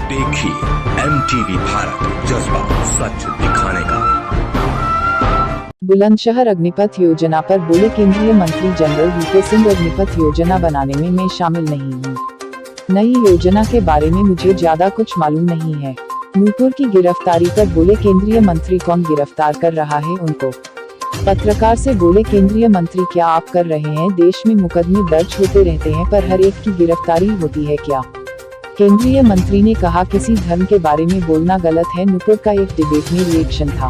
देखिए MTV भारत, जज्बा सच दिखाने का। बुलंदशहर अग्निपथ योजना पर बोले केंद्रीय मंत्री जनरल वीके सिंह, अग्निपथ योजना बनाने में मैं शामिल नहीं हूँ। नई योजना के बारे में मुझे ज्यादा कुछ मालूम नहीं है। नूपुर की गिरफ्तारी पर बोले केंद्रीय मंत्री, कौन गिरफ्तार कर रहा है उनको? पत्रकार से बोले केंद्रीय मंत्री, क्या आप कर रहे हैं? देश में मुकदमे दर्ज होते रहते हैं पर हर एक की गिरफ्तारी होती है क्या? केंद्रीय मंत्री ने कहा, किसी धर्म के बारे में बोलना गलत है। नूपुर का एक डिबेट में रिएक्शन था।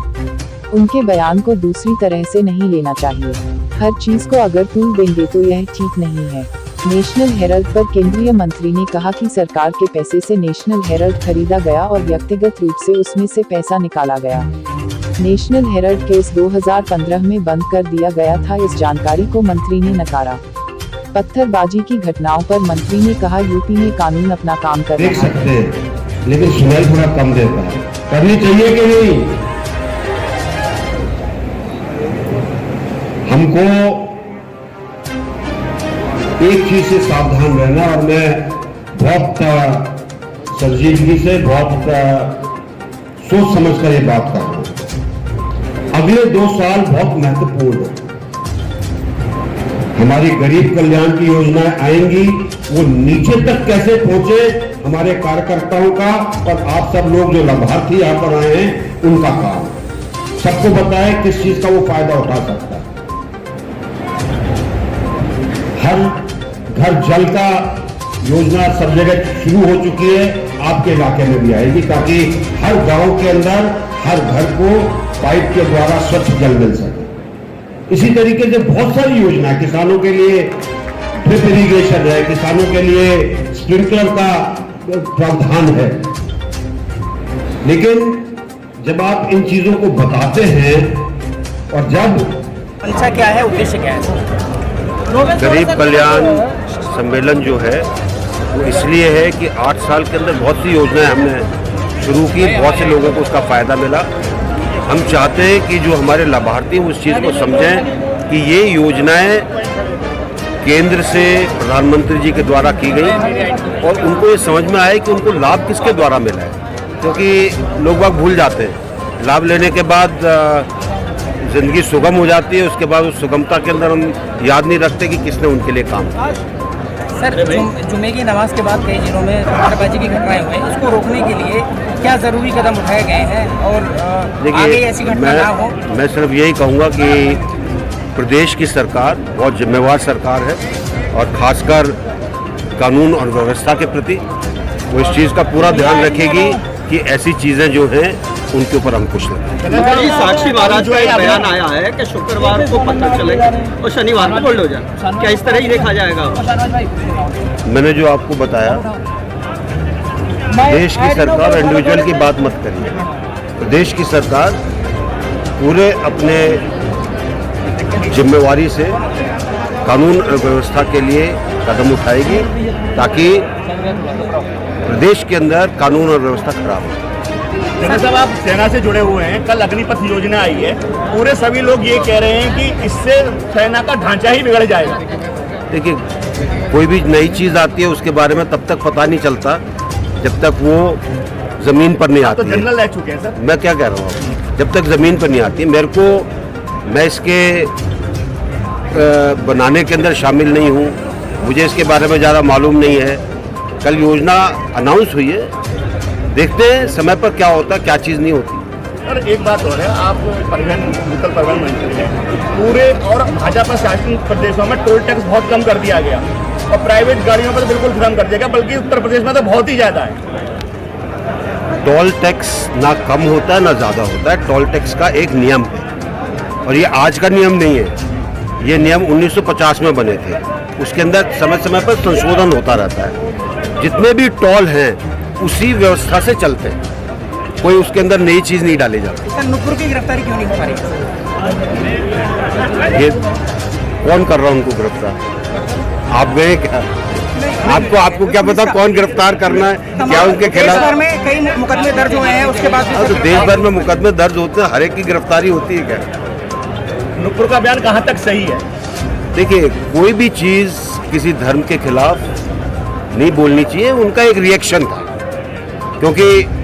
उनके बयान को दूसरी तरह से नहीं लेना चाहिए। हर चीज को अगर तूल देंगे तो यह ठीक नहीं है। नेशनल हेराल्ड पर केंद्रीय मंत्री ने कहा कि सरकार के पैसे से नेशनल हेराल्ड खरीदा गया और व्यक्तिगत रूप से उसमें से पैसा निकाला गया। नेशनल हेराल्ड केस 2015 में बंद कर दिया गया था। इस जानकारी को मंत्री ने नकारा। पत्थरबाजी की घटनाओं पर मंत्री ने कहा, यूपी में कानून अपना काम कर रहा है। देख सकते हैं, लेकिन सुनाई थोड़ा कम देता है। करनी चाहिए कि नहीं? हमको एक चीज से सावधान रहना, और मैं बहुत संजीदगी से, बहुत सोच समझकर ये बात कर रहा हूं। अगले 2 साल बहुत महत्वपूर्ण है। हमारी गरीब कल्याण की योजनाएं आएंगी, वो नीचे तक कैसे पहुंचे, हमारे कार्यकर्ताओं का और आप सब लोग जो लाभार्थी यहां पर आए हैं उनका काम। सबको बताएं किस चीज का वो फायदा उठा सकता है। हर घर जल का योजना सब जगह शुरू हो चुकी है, आपके इलाके में भी आएगी, ताकि हर गांव के अंदर हर घर को पाइप के द्वारा स्वच्छ जल मिल सके। इसी तरीके से बहुत सारी योजना, किसानों के लिए ड्रिप इरिगेशन है, किसानों के लिए स्प्रिंकलर का प्रावधान है। लेकिन जब आप इन चीजों को बताते हैं और जब मंशा क्या है, उद्देश्य क्या है? गरीब कल्याण सम्मेलन जो है वो इसलिए है कि 8 साल के अंदर बहुत सी योजनाएं हमने शुरू की, बहुत से लोगों को उसका फ़ायदा मिला। हम चाहते हैं कि जो हमारे लाभार्थी उस चीज़ को समझें कि ये योजनाएं केंद्र से प्रधानमंत्री जी के द्वारा की गई और उनको ये समझ में आए कि उनको लाभ किसके द्वारा मिला है, क्योंकि लोग बाग भूल जाते हैं। लाभ लेने के बाद ज़िंदगी सुगम हो जाती है, उसके बाद उस सुगमता के अंदर हम याद नहीं रखते कि किसने उनके लिए काम किया। सर, जुमे की नमाज के बाद कई जिलों में पत्थरबाजी की घटनाएं हुई, उसको रोकने के लिए क्या जरूरी कदम उठाए गए हैं और आगे ऐसी घटना ना हो? मैं सिर्फ यही कहूँगा कि प्रदेश की सरकार बहुत जिम्मेवार सरकार है और खासकर कानून और व्यवस्था के प्रति वो इस चीज़ का पूरा ध्यान रखेगी कि ऐसी चीज़ें जो हैं उनके ऊपर अंकुश लगे। साक्षी महाराज का एक बयान आया है कि शुक्रवार को पत्थर चलेगा और शनिवार को बुलडोजर, क्या इस तरह ही देखा जाएगा? मैंने जो आपको बताया, देश की सरकार इंडिविजुअल की बात मत करिए। देश की सरकार पूरे अपने जिम्मेवारी से कानून और व्यवस्था के लिए कदम उठाएगी ताकि प्रदेश के अंदर कानून और व्यवस्था खराब हो। साहब, आप सेना से जुड़े हुए हैं, कल अग्निपथ योजना आई है, पूरे सभी लोग ये कह रहे हैं कि इससे सेना का ढांचा ही बिगड़ जाएगा। देखिए, कोई भी नई चीज़ आती है उसके बारे में तब तक पता नहीं चलता जब तक वो ज़मीन पर नहीं आती। तो जनरल रह चुके हैं सर। मैं क्या कह रहा हूँ, जब तक ज़मीन पर नहीं आती, मैं इसके बनाने के अंदर शामिल नहीं हूँ, मुझे इसके बारे में ज़्यादा मालूम नहीं है। कल योजना अनाउंस हुई है, देखते हैं समय पर क्या होता है, क्या चीज़ नहीं होती। सर, एक बात और है, आप भूतल परिवहन मंत्री हैं, पूरे और भाजपा शासित प्रदेशों में टोल टैक्स बहुत कम कर दिया गया और प्राइवेट गाड़ियों पर बिल्कुल खत्म कर दिया गया, बल्कि उत्तर प्रदेश में तो बहुत ही ज़्यादा है। टोल टैक्स ना कम होता है ना ज़्यादा होता है। टोल टैक्स का एक नियम है और ये आज का नियम नहीं है, ये नियम 1950 में बने थे। उसके अंदर समय समय पर संशोधन होता रहता है। जितने भी टोल हैं उसी व्यवस्था से चलते हैं, कोई उसके अंदर नई चीज़ नहीं डाली जाती। सर, नूपुर की गिरफ्तारी क्यों नहीं हो पा रही? ये कौन कर रहा है उनको गिरफ्तार? आप गए क्या? आपको क्या पता कौन गिरफ्तार करना है, क्या उनके खिलाफ? देश भर में कई मुकदमे दर्ज हुए हैं, उसके बाद तो देश भर में मुकदमे दर्ज होते हैं, हर एक की गिरफ्तारी होती है क्या? नूपुर का बयान कहाँ तक सही है? देखिए, कोई भी चीज़ किसी धर्म के खिलाफ नहीं बोलनी चाहिए। उनका एक रिएक्शन था, क्योंकि